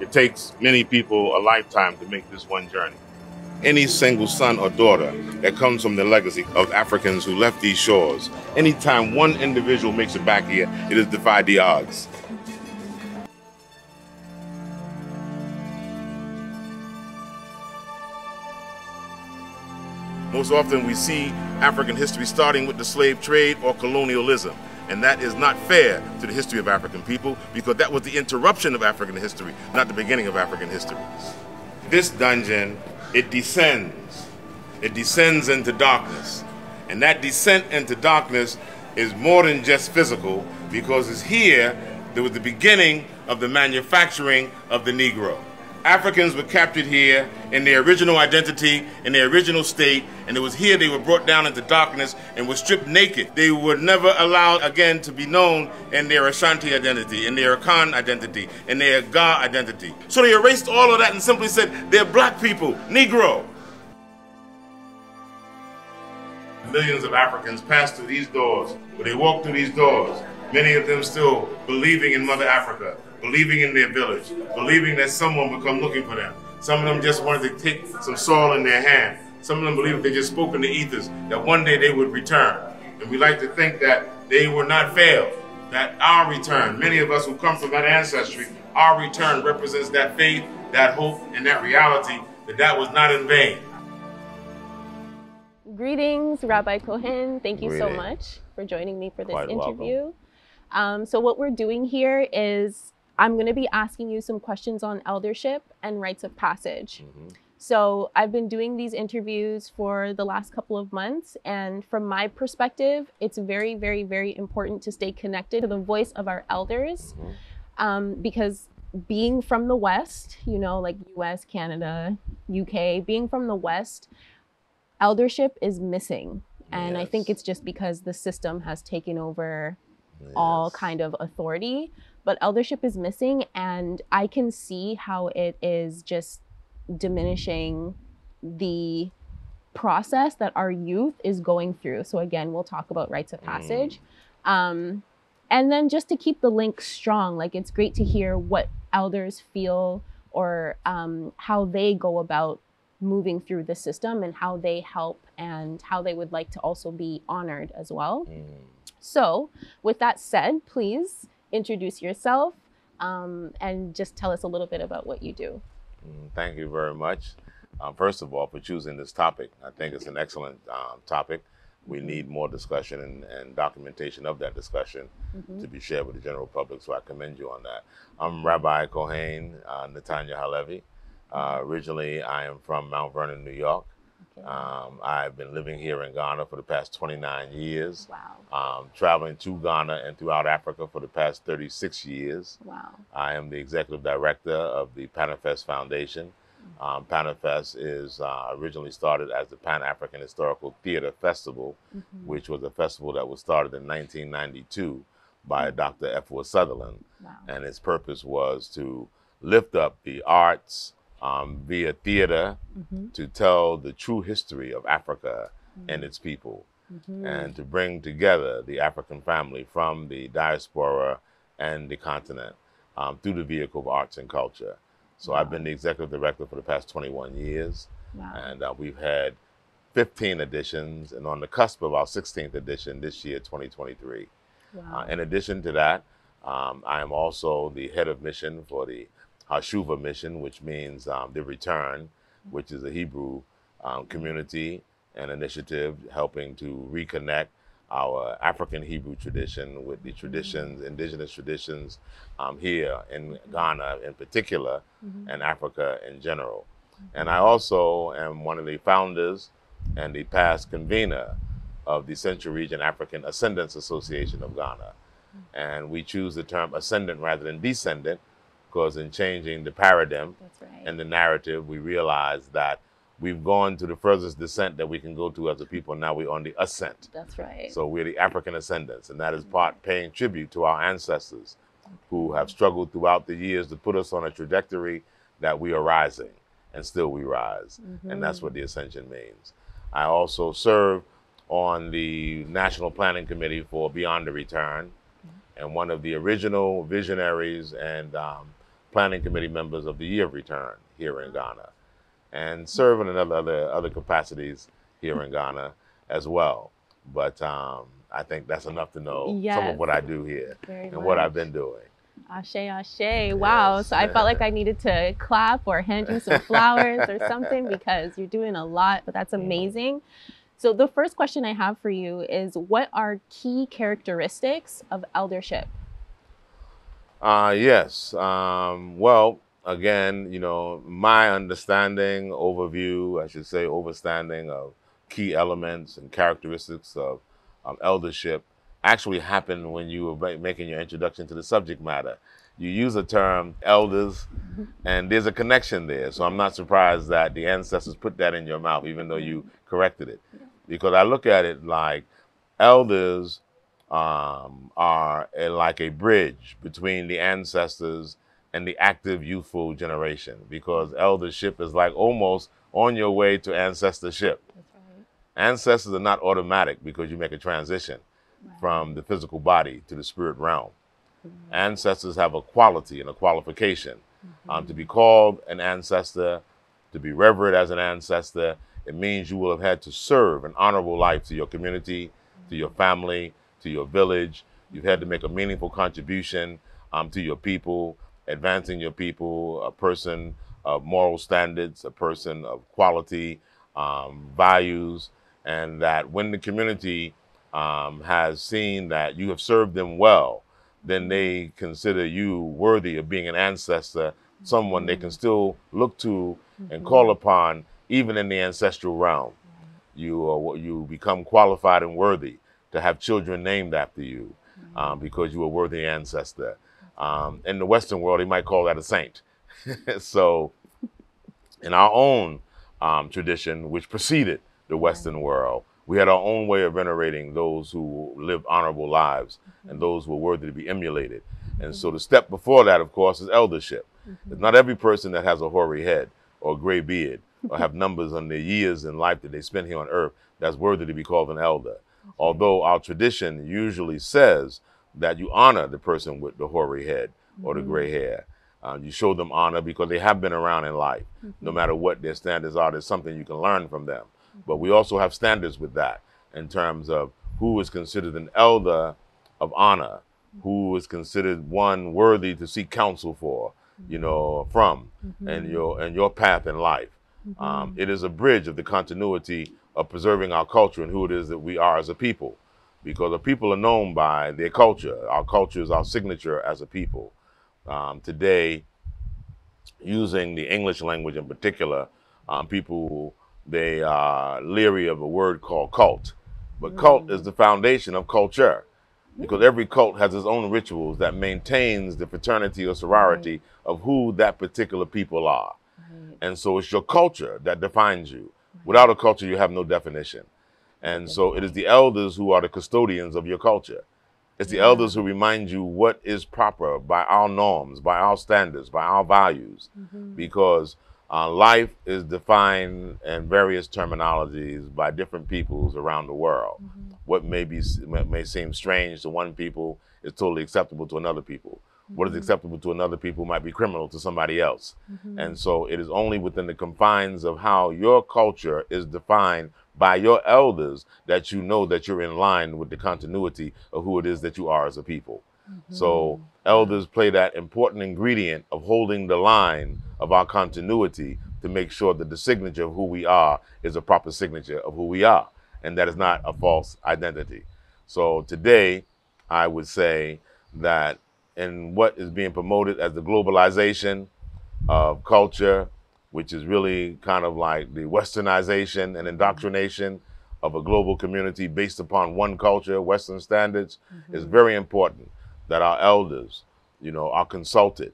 It takes many people a lifetime to make this one journey. Any single son or daughter that comes from the legacy of Africans who left these shores, anytime one individual makes it back here, it has defied the odds. Most often we see African history starting with the slave trade or colonialism. And that is not fair to the history of African people, because that was the interruption of African history, not the beginning of African history. This dungeon, it descends. It descends into darkness. And that descent into darkness is more than just physical, because it's here that was the beginning of the manufacturing of the Negro. Africans were captured here in their original identity, in their original state, and it was here they were brought down into darkness and were stripped naked. They were never allowed again to be known in their Ashanti identity, in their Akan identity, in their Ga identity. So they erased all of that and simply said, they're black people, Negro. Millions of Africans passed through these doors, but they walked through these doors, many of them still believing in Mother Africa, believing in their village, believing that someone would come looking for them. Some of them just wanted to take some soil in their hand. Some of them believed if they just spoke in the ethers, that one day they would return. And we like to think that they were not failed, that our return, many of us who come from that ancestry, our return represents that faith, that hope, and that reality, that that was not in vain. Greetings, Rabbi KOHAIN. Thank you so much for joining me for this interview. So what we're doing here is I'm going to be asking you some questions on eldership and rites of passage. So I've been doing these interviews for the last couple of months, and from my perspective, it's very, very, very important to stay connected to the voice of our elders, because being from the West, you know, like US, Canada, UK, being from the West, eldership is missing. And I think it's just because the system has taken over all kind of authority, but eldership is missing, and I can see how it is just diminishing the process that our youth is going through. So again, we'll talk about rites of passage. And then just to keep the link strong, like it's great to hear what elders feel or how they go about moving through the system and how they help and how they would like to also be honored as well. So with that said, please introduce yourself and just tell us a little bit about what you do. Thank you very much. First of all, for choosing this topic. I think it's an excellent topic. We need more discussion and documentation of that discussion to be shared with the general public, so I commend you on that. I'm Rabbi KOHAIN, Nathanyah Halevi. Originally, I am from Mount Vernon, New York. I've been living here in Ghana for the past 29 years. Wow. Traveling to Ghana and throughout Africa for the past 36 years. Wow. I am the executive director of the PANAFEST Foundation. PANAFEST is originally started as the Pan-African Historical Theater Festival, which was a festival that was started in 1992 by Dr. F. Sutherland. Wow. And its purpose was to lift up the arts via theater to tell the true history of Africa and its people, and to bring together the African family from the diaspora and the continent through the vehicle of arts and culture. So I've been the executive director for the past 21 years, and we've had 15 editions, and on the cusp of our 16th edition this year, 2023. In addition to that, I am also the head of mission for the Hashuvah Mission, which means the return, which is a Hebrew community and initiative helping to reconnect our African Hebrew tradition with the traditions, indigenous traditions here in Ghana in particular, and Africa in general. And I also am one of the founders and the past convener of the Central Region African Ascendants Association of Ghana. And we choose the term ascendant rather than descendant, because in changing the paradigm and the narrative, we realize that we've gone to the furthest descent that we can go to as a people. Now we're on the ascent. That's right. So we're the African ascendants, and that is part paying tribute to our ancestors who have struggled throughout the years to put us on a trajectory that we are rising, and still we rise. And that's what the ascension means. I also serve on the National Planning Committee for Beyond the Return, and one of the original visionaries and planning committee members of the Year of Return here in Ghana, and serving in other capacities here in Ghana as well. But I think that's enough to know some of what I do here and what I've been doing. Ashe, ashe. Wow. Yes. So I felt like I needed to clap or hand you some flowers or something, because you're doing a lot, but that's amazing. So the first question I have for you is, what are key characteristics of eldership? Yes. Well, again, my understanding, overview, I should say, overstanding of key elements and characteristics of eldership actually happened when you were making your introduction to the subject matter. You use the term elders, and there's a connection there. So I'm not surprised that the ancestors put that in your mouth, even though you corrected it. Because I look at it like elders are like a bridge between the ancestors and the active youthful generation, because eldership is like almost on your way to ancestorship. That's right. Ancestors are not automatic because you make a transition from the physical body to the spirit realm. Ancestors have a quality and a qualification. To be called an ancestor, to be revered as an ancestor, it means you will have had to serve an honorable life to your community, to your family, to your village. You've had to make a meaningful contribution to your people, advancing your people, a person of moral standards, a person of quality, values, and that when the community has seen that you have served them well, then they consider you worthy of being an ancestor, someone they can still look to and call upon, even in the ancestral realm. You become qualified and worthy to have children named after you because you are a worthy ancestor. In the Western world, they might call that a saint. So in our own tradition, which preceded the Western world, we had our own way of venerating those who lived honorable lives and those who were worthy to be emulated. And so the step before that, of course, is eldership. It's not every person that has a hoary head or a gray beard or have numbers on their years in life that they spend here on earth that's worthy to be called an elder. Although our tradition usually says that you honor the person with the hoary head or the gray hair. You show them honor because they have been around in life. No matter what their standards are, there's something you can learn from them. But we also have standards with that in terms of who is considered an elder of honor, who is considered one worthy to seek counsel for, from, and your path in life. It is a bridge of the continuity of preserving our culture and who it is that we are as a people, because the people are known by their culture. Our culture is our signature as a people. Today, using the English language in particular, people, they are leery of a word called cult. But cult is the foundation of culture, because every cult has its own rituals that maintains the fraternity or sorority of who that particular people are. And so it's your culture that defines you. Without a culture, you have no definition. And so it is the elders who are the custodians of your culture. It's the elders who remind you what is proper by our norms, by our standards, by our values, because life is defined in various terminologies by different peoples around the world. What may seem strange to one people is totally acceptable to another people. What is acceptable to another people might be criminal to somebody else. And so it is only within the confines of how your culture is defined by your elders that you know that you're in line with the continuity of who it is that you are as a people. So elders play that important ingredient of holding the line of our continuity to make sure that the signature of who we are is a proper signature of who we are, and that is not a false identity. So today, I would say that in what is being promoted as the globalization of culture, which is really kind of like the westernization and indoctrination of a global community based upon one culture, Western standards, is very important that our elders, are consulted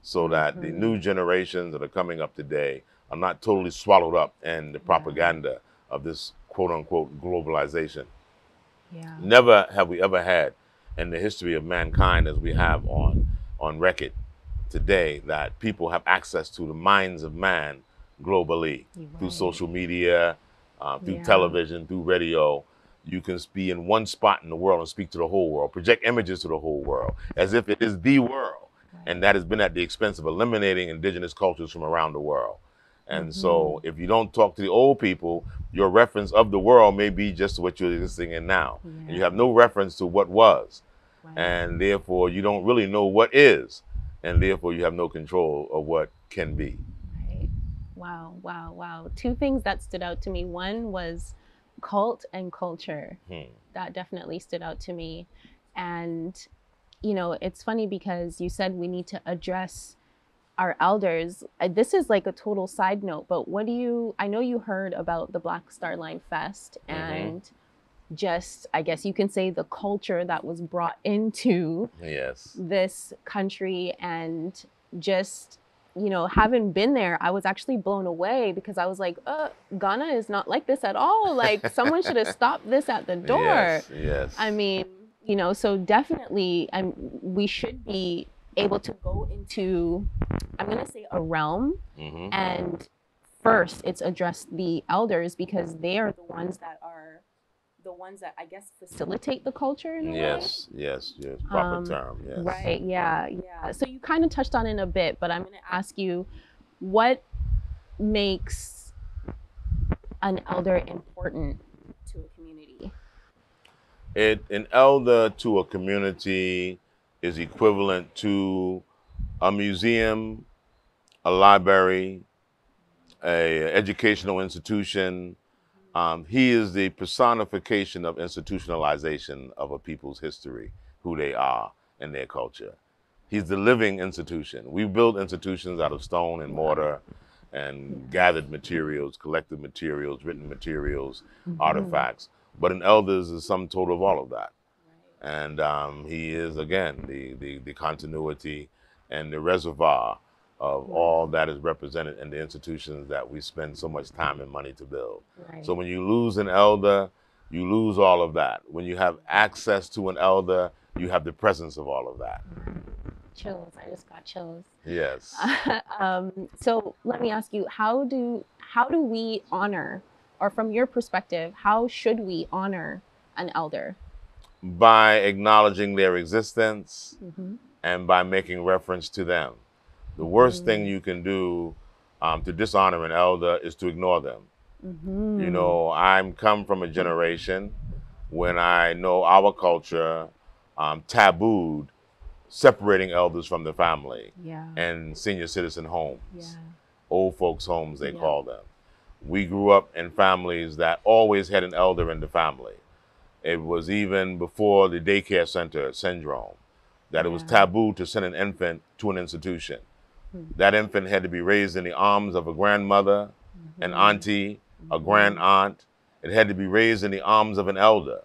so that the new generations that are coming up today are not totally swallowed up in the propaganda of this quote unquote globalization. Never have we ever had in the history of mankind, as we have on record today, that people have access to the minds of man globally through social media, through television, through radio. You can be in one spot in the world and speak to the whole world, project images to the whole world, as if it is the world, And that has been at the expense of eliminating indigenous cultures from around the world. And so if you don't talk to the old people, your reference of the world may be just what you're existing in now. And you have no reference to what was. And therefore, you don't really know what is. And therefore, you have no control of what can be. Right. Wow, wow, wow. Two things that stood out to me. One was cult and culture. That definitely stood out to me. And, you know, it's funny because you said we need to address our elders. This is like a total side note, but what do you, I know you heard about the Black Star Line Fest and just, I guess you can say the culture that was brought into this country, and just, you know, having been there, I was actually blown away because I was like, Ghana is not like this at all. Like someone should have stopped this at the door. I mean, you know, so definitely we should be able to go into, I'm going to say, a realm, and first it's address the elders, because they are the ones that I guess facilitate the culture in a way. Yes, proper term, yes. Right, yeah. So you kind of touched on it a bit, but I'm going to ask you, what makes an elder important to a community? An elder to a community is equivalent to a museum, a library, an educational institution. He is the personification of institutionalization of a people's history, who they are and their culture. He's the living institution. We build institutions out of stone and mortar and gathered materials, collected materials, written materials, artifacts. But an elder is the sum total of all of that. And he is, again, the continuity and the reservoir of all that is represented in the institutions that we spend so much time and money to build. So when you lose an elder, you lose all of that. When you have access to an elder, you have the presence of all of that. Chills, I just got chills. Yes. So let me ask you, how do we honor, or from your perspective, how should we honor an elder? By acknowledging their existence and by making reference to them. The worst thing you can do to dishonor an elder is to ignore them. You know, I'm come from a generation when I know our culture tabooed separating elders from the family and senior citizen homes, old folks' homes, they call them. We grew up in families that always had an elder in the family. It was even before the daycare center syndrome that it was taboo to send an infant to an institution. That infant had to be raised in the arms of a grandmother, an auntie, a grand aunt. It had to be raised in the arms of an elder.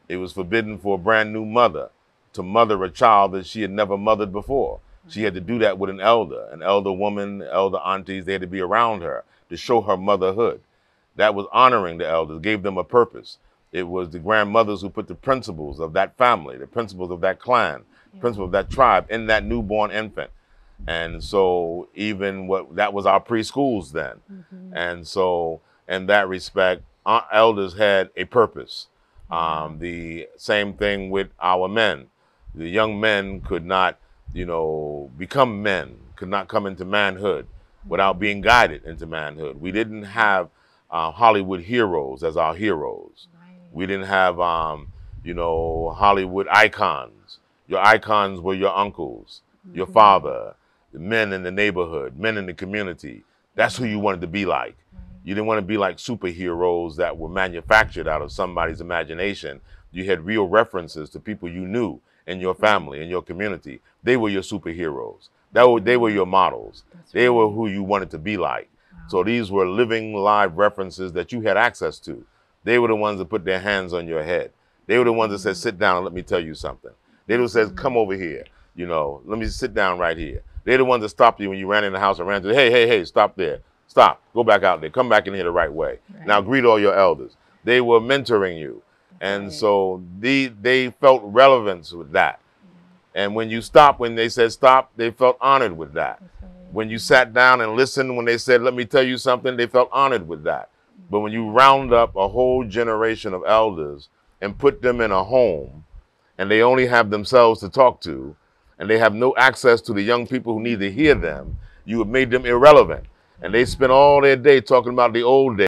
It was forbidden for a brand new mother to mother a child that she had never mothered before. She had to do that with an elder woman, elder aunties. They had to be around her to show her motherhood. That was honoring the elders, gave them a purpose. It was the grandmothers who put the principles of that family, the principles of that clan, principles of that tribe in that newborn infant. And so even that was our preschools then. And so in that respect, our elders had a purpose. The same thing with our men. The young men could not, you know, become men, could not come into manhood without being guided into manhood. We didn't have Hollywood heroes as our heroes. We didn't have, you know, Hollywood icons. Your icons were your uncles, your father, the men in the neighborhood, men in the community. That's who you wanted to be like. You didn't want to be like superheroes that were manufactured out of somebody's imagination. You had real references to people you knew in your family, in your community. They were your superheroes. They were your models. They were who you wanted to be like. So these were living, live references that you had access to. They were the ones that put their hands on your head. They were the ones that said, sit down and let me tell you something. They were the ones that said, come over here. You know, let me sit down right here. They're the ones that stopped you when you ran in the house and ran to, hey, stop there. Stop. Go back out there. Come back in here the right way. Now greet all your elders. They were mentoring you. And so they felt relevance with that. And when you stopped, when they said stop, they felt honored with that. When you sat down and listened, when they said, let me tell you something, they felt honored with that. But when you round up a whole generation of elders and put them in a home, and they only have themselves to talk to, and they have no access to the young people who need to hear them, you have made them irrelevant. And they spend all their day talking about the old days.